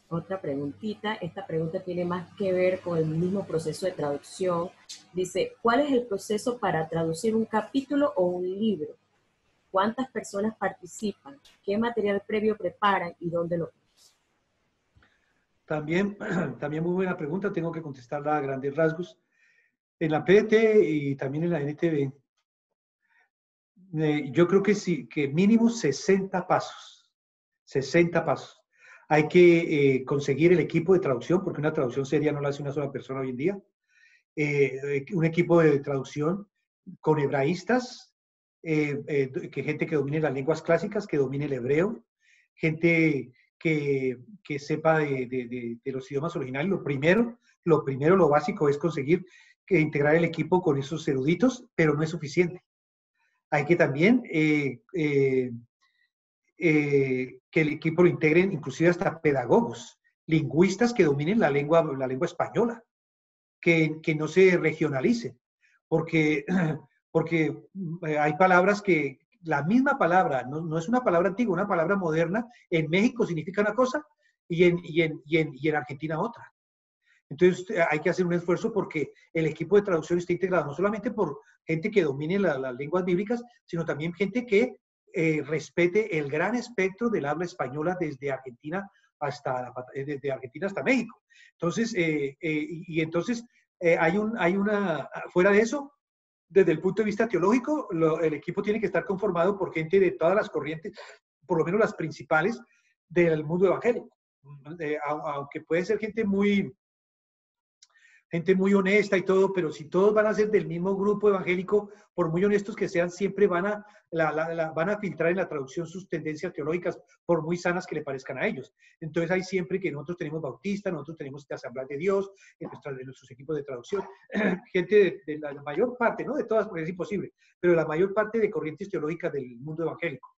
otra preguntita. Esta pregunta tiene más que ver con el mismo proceso de traducción. Dice, ¿cuál es el proceso para traducir un capítulo o un libro? ¿Cuántas personas participan? ¿Qué material previo preparan y dónde lo También muy buena pregunta, tengo que contestarla a grandes rasgos. En la PDT y también en la NTV, yo creo que sí, que mínimo 60 pasos. 60 pasos. Hay que conseguir el equipo de traducción, porque una traducción seria no la hace una sola persona hoy en día. Un equipo de traducción con hebraístas, gente que domine las lenguas clásicas, que domine el hebreo, gente que sepa de los idiomas originales. Lo básico es conseguir integrar el equipo con esos eruditos, pero no es suficiente. Hay que también que el equipo lo integren inclusive hasta pedagogos, lingüistas que dominen la lengua española, que no se regionalicen, porque hay palabras que la misma palabra, no es una palabra antigua, una palabra moderna, en México significa una cosa y en Argentina otra. Entonces hay que hacer un esfuerzo porque el equipo de traducción esté integrado no solamente por gente que domine las lenguas bíblicas, sino también gente que respete el gran espectro del habla española desde Argentina hasta México. Entonces, entonces fuera de eso, desde el punto de vista teológico, el equipo tiene que estar conformado por gente de todas las corrientes, por lo menos las principales del mundo evangélico. Aunque puede ser gente muy honesta y todo, pero si todos van a ser del mismo grupo evangélico, por muy honestos que sean, siempre van a filtrar en la traducción sus tendencias teológicas, por muy sanas que le parezcan a ellos. Entonces hay siempre que nosotros tenemos bautistas, nosotros tenemos de Asamblea de Dios, de nuestros equipos de traducción, gente de la mayor parte, no de todas, porque es imposible, pero la mayor parte de corrientes teológicas del mundo evangélico.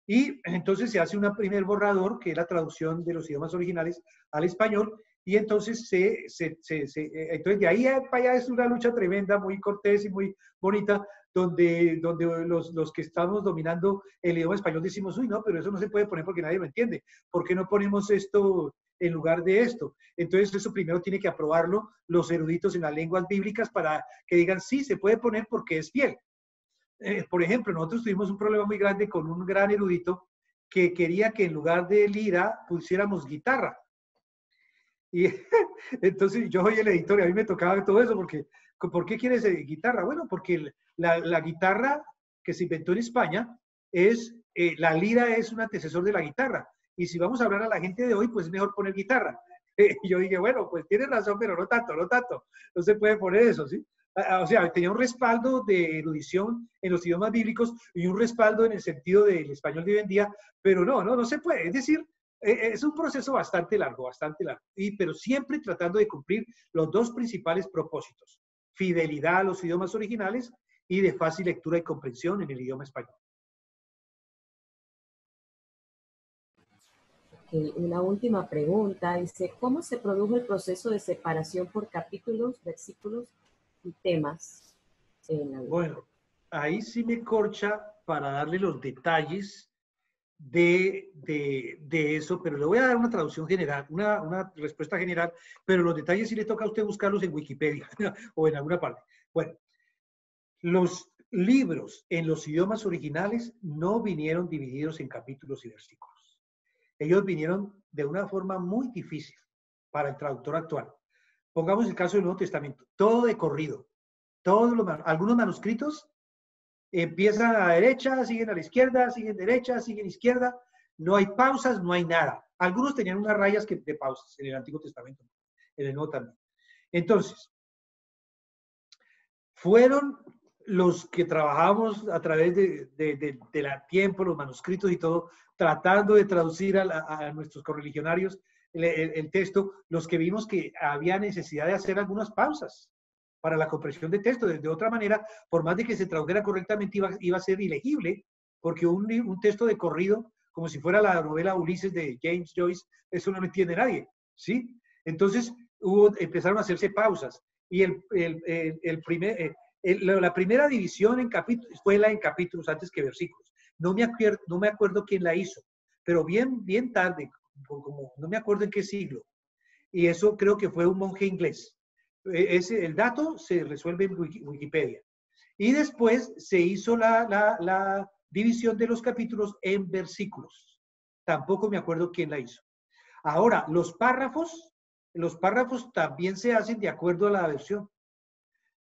Y entonces se hace un primer borrador, que es la traducción de los idiomas originales al español, y entonces entonces de ahí para allá es una lucha tremenda, muy cortés y muy bonita, donde los que estamos dominando el idioma español decimos, uy, no, pero eso no se puede poner porque nadie lo entiende. ¿Por qué no ponemos esto en lugar de esto? Entonces eso primero tiene que aprobarlo los eruditos en las lenguas bíblicas para que digan, sí, se puede poner porque es fiel. Por ejemplo, nosotros tuvimos un problema muy grande con un gran erudito que quería que en lugar de lira pusiéramos guitarra. Y entonces yo soy el editor y a mí me tocaba todo eso porque, ¿por qué quieres guitarra? Bueno, porque la guitarra que se inventó en España la lira es un antecesor de la guitarra. Y si vamos a hablar a la gente de hoy, pues es mejor poner guitarra. Y yo dije, bueno, pues tienes razón, pero no tanto. No se puede poner eso, ¿sí? O sea, tenía un respaldo de erudición en los idiomas bíblicos y un respaldo en el sentido del español de hoy en día, pero no se puede. Es decir, es un proceso bastante largo, pero siempre tratando de cumplir los dos principales propósitos: fidelidad a los idiomas originales y de fácil lectura y comprensión en el idioma español. Okay, una última pregunta, dice, ¿cómo se produjo el proceso de separación por capítulos, versículos y temas en la Biblia? Bueno, ahí sí me corcha para darle los detalles de eso, pero le voy a dar una traducción general, una respuesta general, pero los detalles sí le toca a usted buscarlos en Wikipedia o en alguna parte. Bueno, los libros en los idiomas originales no vinieron divididos en capítulos y versículos. Ellos vinieron de una forma muy difícil. para el traductor actual. Pongamos el caso del Nuevo Testamento, todo de corrido. Algunos manuscritos empiezan a la derecha, siguen a la izquierda, siguen derecha, siguen izquierda. No hay pausas, no hay nada. Algunos tenían unas rayas de pausas en el Antiguo Testamento, en el Nuevo también. Entonces, fueron los que trabajamos a través del tiempo, los manuscritos y todo, tratando de traducir a nuestros correligionarios el texto, los que vimos que había necesidad de hacer algunas pausas para la comprensión de texto. De otra manera, por más de que se tradujera correctamente, iba a ser ilegible, porque un texto de corrido, como si fuera la novela Ulises de James Joyce, eso no lo entiende nadie, ¿sí? Entonces, empezaron a hacerse pausas. Y la primera división en capítulos fue la en capítulos antes que versículos. No me acuerdo quién la hizo, pero bien tarde, no me acuerdo en qué siglo. Y eso creo que fue un monje inglés. El dato se resuelve en Wikipedia. Y después se hizo la división de los capítulos en versículos. Tampoco me acuerdo quién la hizo. Ahora, los párrafos también se hacen de acuerdo a la versión.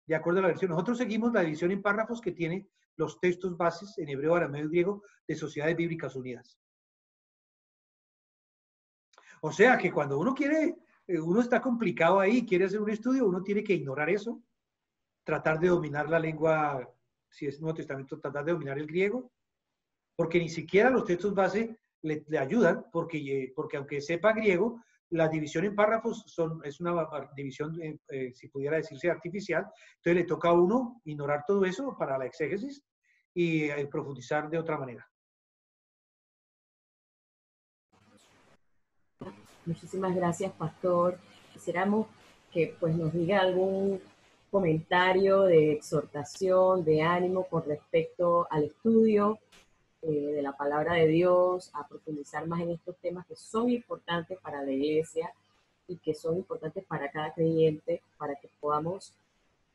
De acuerdo a la versión. Nosotros seguimos la división en párrafos que tiene los textos bases en hebreo, arameo y griego de Sociedades Bíblicas Unidas. O sea que cuando uno está complicado ahí, quiere hacer un estudio, uno tiene que ignorar eso, tratar de dominar la lengua, si es Nuevo Testamento, tratar de dominar el griego, porque ni siquiera los textos base le ayudan, porque aunque sepa griego, la división en párrafos es una división, si pudiera decirse, artificial. Entonces le toca a uno ignorar todo eso para la exégesis y profundizar de otra manera. Muchísimas gracias, pastor. Quisiéramos que pues, nos diga algún comentario de exhortación, de ánimo con respecto al estudio de la palabra de Dios, a profundizar más en estos temas que son importantes para la iglesia y que son importantes para cada creyente, para que podamos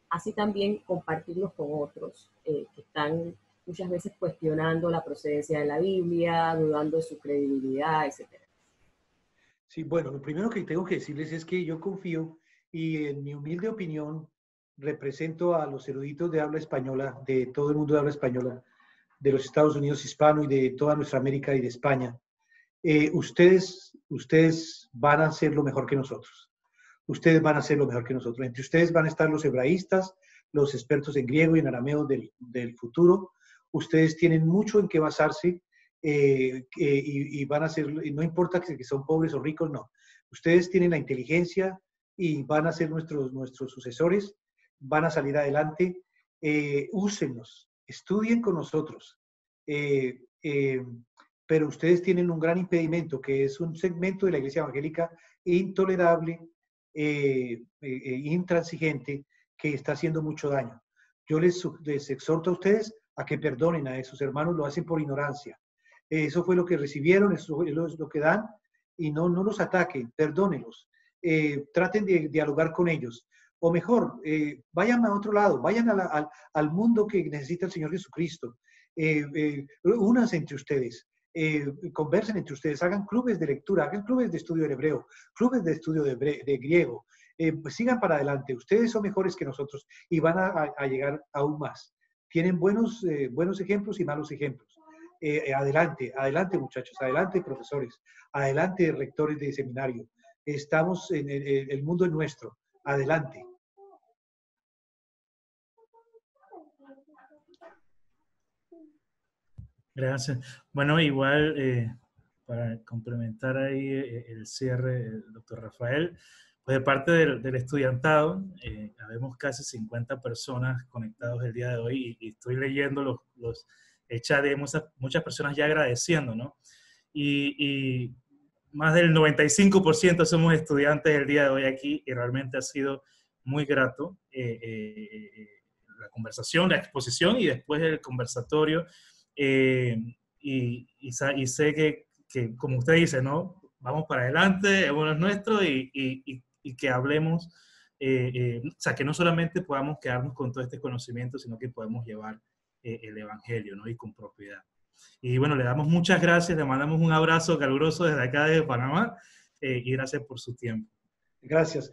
así también compartirlos con otros que están muchas veces cuestionando la procedencia de la Biblia, dudando de su credibilidad, etc. Sí, bueno, lo primero que tengo que decirles es que yo confío y en mi humilde opinión represento a los eruditos de habla española, de todo el mundo de habla española, de los Estados Unidos hispano y de toda nuestra América y de España. Ustedes van a hacer lo mejor que nosotros. Ustedes van a hacer lo mejor que nosotros. Entre ustedes van a estar los hebraístas, los expertos en griego y en arameo del futuro. Ustedes tienen mucho en qué basarse y van a ser, no importa que son pobres o ricos, no. Ustedes tienen la inteligencia y van a ser nuestros sucesores, van a salir adelante. Úsenlos, estudien con nosotros. Pero ustedes tienen un gran impedimento, que es un segmento de la Iglesia Evangélica intolerable, intransigente, que está haciendo mucho daño. Yo les exhorto a ustedes a que perdonen a esos hermanos, lo hacen por ignorancia. Eso fue lo que recibieron, eso es lo que dan, y no los ataquen, perdónenlos. Traten de dialogar con ellos. O mejor, vayan a otro lado, vayan al mundo que necesita el Señor Jesucristo. Únanse entre ustedes. Conversen entre ustedes, hagan clubes de lectura, hagan clubes de estudio de hebreo, clubes de estudio de griego, pues sigan para adelante, ustedes son mejores que nosotros y van a llegar aún más. Tienen buenos ejemplos y malos ejemplos. Adelante muchachos, adelante profesores, adelante rectores de seminario. Estamos el mundo es nuestro, adelante. Gracias. Bueno, igual para complementar ahí el cierre, doctor Rafael, pues de parte del estudiantado, habemos casi 50 personas conectados el día de hoy y estoy leyendo el chat de muchas personas ya agradeciendo, ¿no? Y más del 95% somos estudiantes el día de hoy aquí y realmente ha sido muy grato la conversación, la exposición y después el conversatorio. Y sé que, como usted dice, ¿no? Vamos para adelante, uno es nuestro y que hablemos, o sea, que no solamente podamos quedarnos con todo este conocimiento, sino que podemos llevar el Evangelio, ¿no? Y con propiedad. Y bueno, le damos muchas gracias, le mandamos un abrazo caluroso desde acá de Panamá y gracias por su tiempo. Gracias.